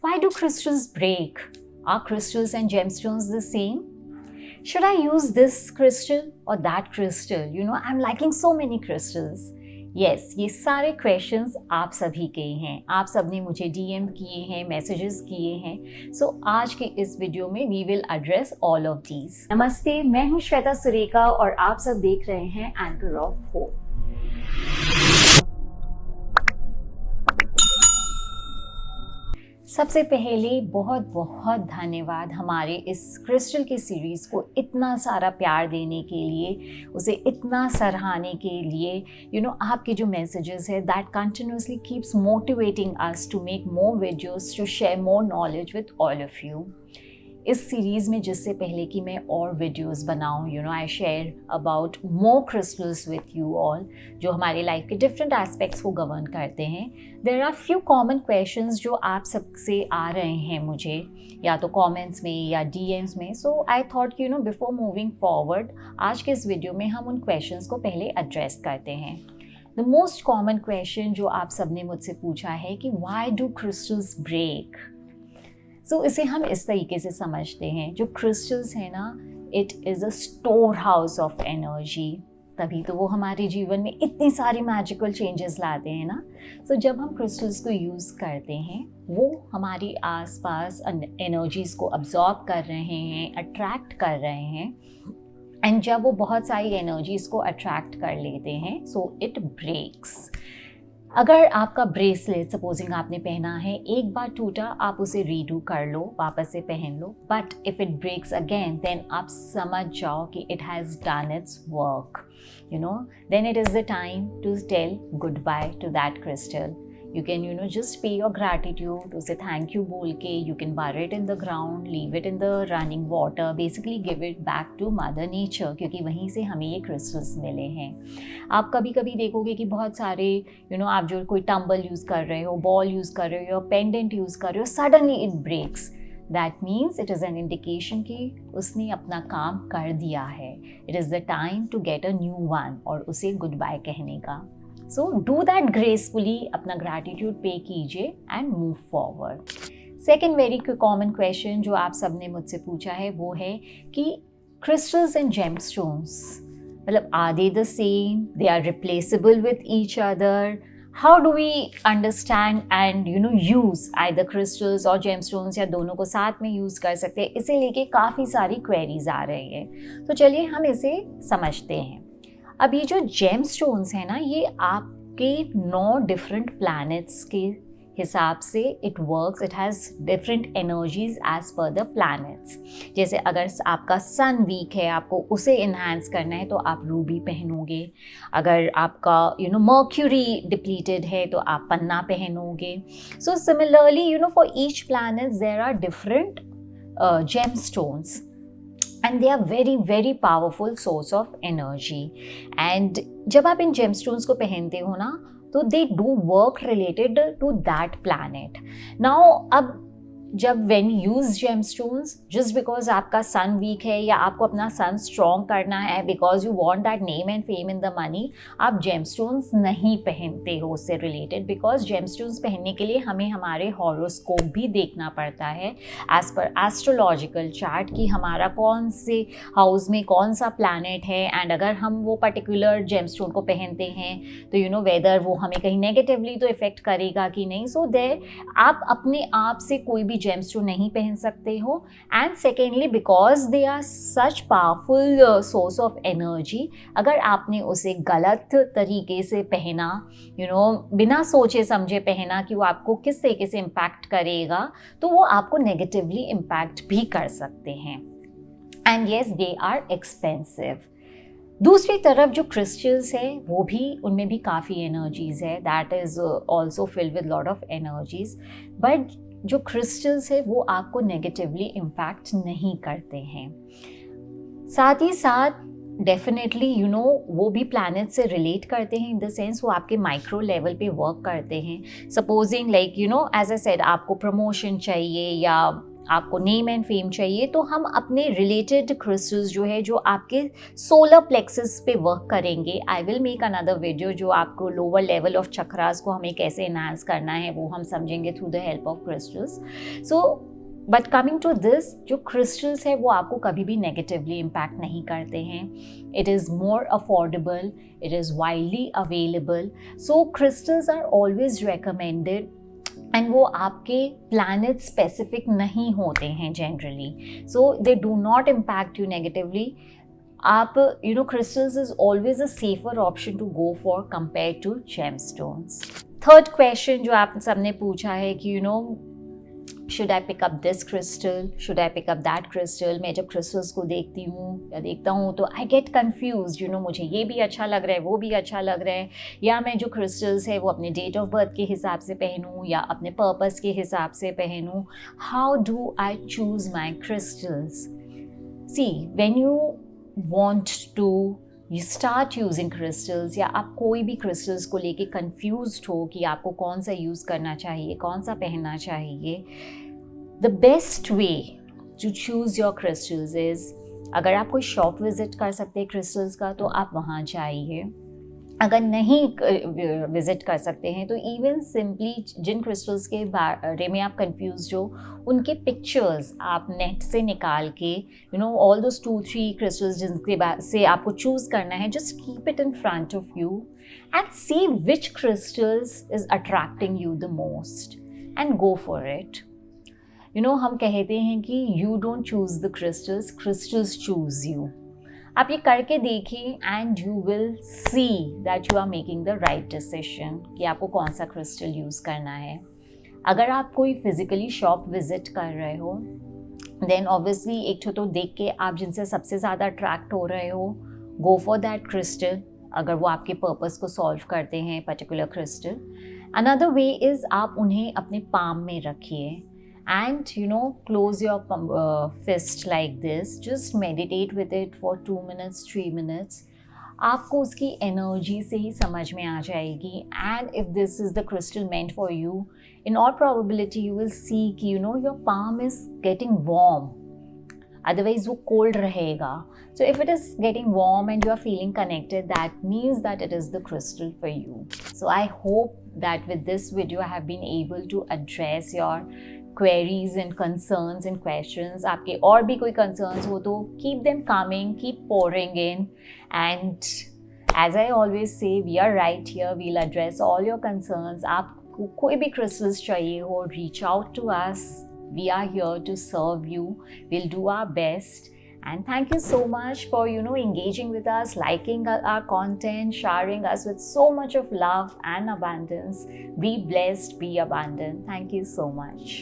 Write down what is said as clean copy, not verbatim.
Why do crystals break? Are crystals and gemstones the same? Should I use this crystal or that crystal? I'm liking so many crystals. Yes, ये सारे questions आप सभी के हैं. आप सब ने मुझे डीएम किए हैं, मैसेजेस किए हैं. सो आज के इस वीडियो में we will address all of these. नमस्ते, मैं हूं श्वेता सुरेखा और आप सब देख रहे हैं एंकर ऑफ होप. सबसे पहले बहुत बहुत धन्यवाद हमारे इस क्रिस्टल की सीरीज़ को इतना सारा प्यार देने के लिए, उसे इतना सराहने के लिए. आपके जो मैसेजेस है that continuously keeps motivating us to make more videos, to share more knowledge with all of you. इस सीरीज़ में जिससे पहले कि मैं और वीडियोस बनाऊं, I share about more crystals with you all, जो हमारे लाइफ के डिफरेंट एस्पेक्ट्स को गवर्न करते हैं. There are few common questions जो आप सबसे आ रहे हैं मुझे, या तो कमेंट्स में या डीएम्स में. सो आई थॉट कि बिफोर मूविंग फॉरवर्ड आज के इस वीडियो में हम उन क्वेश्चंस को पहले एड्रेस करते हैं. द मोस्ट कॉमन क्वेश्चन जो आप सबने मुझसे पूछा है कि व्हाई डू क्रिस्टल्स ब्रेक. सो इसे हम इस तरीके से समझते हैं, जो क्रिस्टल्स है ना, it is a store house of energy. तभी तो वो हमारे जीवन में इतनी सारी मैजिकल चेंजेस लाते हैं ना. सो जब हम क्रिस्टल्स को यूज़ करते हैं, वो हमारी आसपास एनर्जीज़ को अब्जॉर्ब कर रहे हैं, अट्रैक्ट कर रहे हैं. एंड जब वो बहुत सारी एनर्जीज़ को अट्रैक्ट कर लेते हैं, सो इट ब्रेक्स. अगर आपका ब्रेसलेट सपोजिंग आपने पहना है, एक बार टूटा, आप उसे रीडू कर लो, वापस से पहन लो. But if it breaks again, then आप समझ जाओ कि it has done its work. Then it is the time to tell goodbye to that crystal. You can, just pay your gratitude, उसे thank you बोल के, you can bury it in the ground, leave it in the running water, basically give it back to mother nature, क्योंकि वहीं से हमें ये crystals मिले हैं. आप कभी कभी देखोगे कि बहुत सारे, आप जो कोई टम्बल यूज़ कर रहे हो, बॉल यूज़ कर रहे हो या पेंडेंट यूज़ कर रहे हो, suddenly it breaks. That means it is an indication कि उसने अपना काम कर दिया है. It is the time to get a new one, और उसे गुड बाय कहने का. So do that gracefully, अपना gratitude पे कीजिए and move forward. Second very common question जो आप सब ने मुझसे पूछा है वो है कि crystals and gemstones, मतलब are they the same? They are replaceable with each other? How do we understand and use either crystals और gemstones, या दोनों को साथ में यूज़ कर सकते हैं? इसे लेके काफ़ी सारी queries आ रही है. तो चलिए हम इसे समझते हैं. अब ये जो जेम स्टोन्स हैं ना, ये आपके 9 डिफरेंट प्लैनेट्स के हिसाब से it works. It has different energies as per the planets. जैसे अगर आपका सन वीक है, आपको उसे इन्हांस करना है तो आप रूबी पहनोगे. अगर आपका मर्क्यूरी डिप्लीटेड है तो आप पन्ना पहनोगे. So similarly for each planet there are different gemstones. And they are very very powerful source of energy. And जब आप इन gemstones को पहनते हो ना, तो they do work related to that planet. Now अब जब when use gemstones, just because आपका सन वीक है या आपको अपना सन स्ट्रॉन्ग करना है, because you want that name and fame in the money, आप gemstones नहीं पहनते हो उससे रिलेटेड. because gemstones पहनने के लिए हमें हमारे हॉरोस्कोप भी देखना पड़ता है एज पर एस्ट्रोलॉजिकल चार्ट, कि हमारा कौन से हाउस में कौन सा प्लैनेट है. एंड अगर हम वो पर्टिकुलर जेमस्टोन को पहनते हैं तो वेदर वो हमें कहीं नेगेटिवली तो इफेक्ट करेगा कि नहीं. सो देयर आप अपने आप से कोई भी जेमस्टोन नहीं पहन सकते हो. And secondly because they are such powerful source of energy, अगर आपने उसे गलत तरीके से पहना, बिना सोचे समझे पहना कि वो आपको किस तरीके से इम्पैक्ट करेगा, तो वो आपको नेगेटिवली इम्पैक्ट भी कर सकते हैं. And yes, they are expensive. दूसरी तरफ जो क्रिस्टल्स है वो भी, उनमें भी काफ़ी एनर्जीज है. That is also filled with lot of energies. But जो क्रिस्टल्स है वो आपको नेगेटिवली इम्पैक्ट नहीं करते हैं. साथ ही साथ डेफिनेटली वो भी प्लैनेट से रिलेट करते हैं, इन द सेंस वो आपके माइक्रो लेवल पे वर्क करते हैं. Supposing like as I said, आपको प्रमोशन चाहिए या आपको नेम एंड फेम चाहिए, तो हम अपने रिलेटेड क्रिस्टल्स जो है, जो आपके सोलर प्लेक्सस पे वर्क करेंगे, I will make another video जो आपको लोअर लेवल ऑफ चक्रास को हमें कैसे एनहांस करना है वो हम समझेंगे through the help of crystals. So but coming to this, जो क्रिस्टल्स है वो आपको कभी भी नेगेटिवली इम्पैक्ट नहीं करते हैं. It is more affordable, it is widely available. So crystals are always recommended and वो आपके प्लैनेट स्पेसिफिक नहीं होते हैं generally. So they do not impact you negatively. आप crystals is always a safer option to go for compare to gemstones. Third question जो आप सबने पूछा है कि should I pick up this crystal, should I pick up that crystal. मैं जब crystals को देखती हूँ या देखता हूँ तो I get confused, मुझे ये भी अच्छा लग रहा है, वो भी अच्छा लग रहा है, या मैं जो crystals है वो अपने डेट ऑफ बर्थ के हिसाब से पहनूँ या अपने पर्पस के हिसाब से पहनूँ. How do I choose my crystals? See, when you want to you start using crystals, या आप कोई भी crystals को लेके confused हो कि आपको कौन सा यूज़ करना चाहिए, कौन सा पहनना चाहिए, the best way to choose your crystals is, अगर आप कोई शॉप विज़िट कर सकते हैं crystals का तो आप वहाँ जाइए. अगर नहीं विज़िट कर सकते हैं तो इवन सिंपली जिन क्रिस्टल्स के बारे में आप कंफ्यूज हो उनके पिक्चर्स आप नेट से निकाल के ऑल दोस 2-3 क्रिस्टल्स जिनके से आपको चूज़ करना है, just keep it in front of you and see which crystals is attracting you the most and go for it. हम कहते हैं कि you don't choose the crystals, crystals choose you. आप ये करके देखिए and you will see that you are making the right decision कि आपको कौन सा क्रिस्टल यूज़ करना है. अगर आप कोई फिज़िकली शॉप विज़िट कर रहे हो देन ऑब्वियसली एक तो देख के आप जिनसे सबसे ज़्यादा अट्रैक्ट हो रहे हो, गो फॉर दैट क्रिस्टल अगर वो आपके पर्पस को सॉल्व करते हैं particular crystal. Another way is आप उन्हें अपने पाम में रखिए and close your fist like this, just meditate with it for 2 minutes 3 minutes. आपको उसकी एनर्जी से ही समझ में आ जाएगी. And if this is the crystal meant for you, in all probability you will see कि your palm is getting warm, otherwise वो cold रहेगा. So if it is getting warm and you are feeling connected, that means that it is the crystal for you. So I hope that with this video I have been able to address your queries and concerns and questions. आपके और भी कोई concerns हो तो keep them coming, keep pouring in, and as I always say, we are right here, we'll address all your concerns. आपको कोई भी crystals चाहिए हो, reach out to us, we are here to serve you, we'll do our best. And thank you so much for engaging with us, liking our content, sharing us with so much of love and abundance. Be blessed, be abundant. Thank you so much.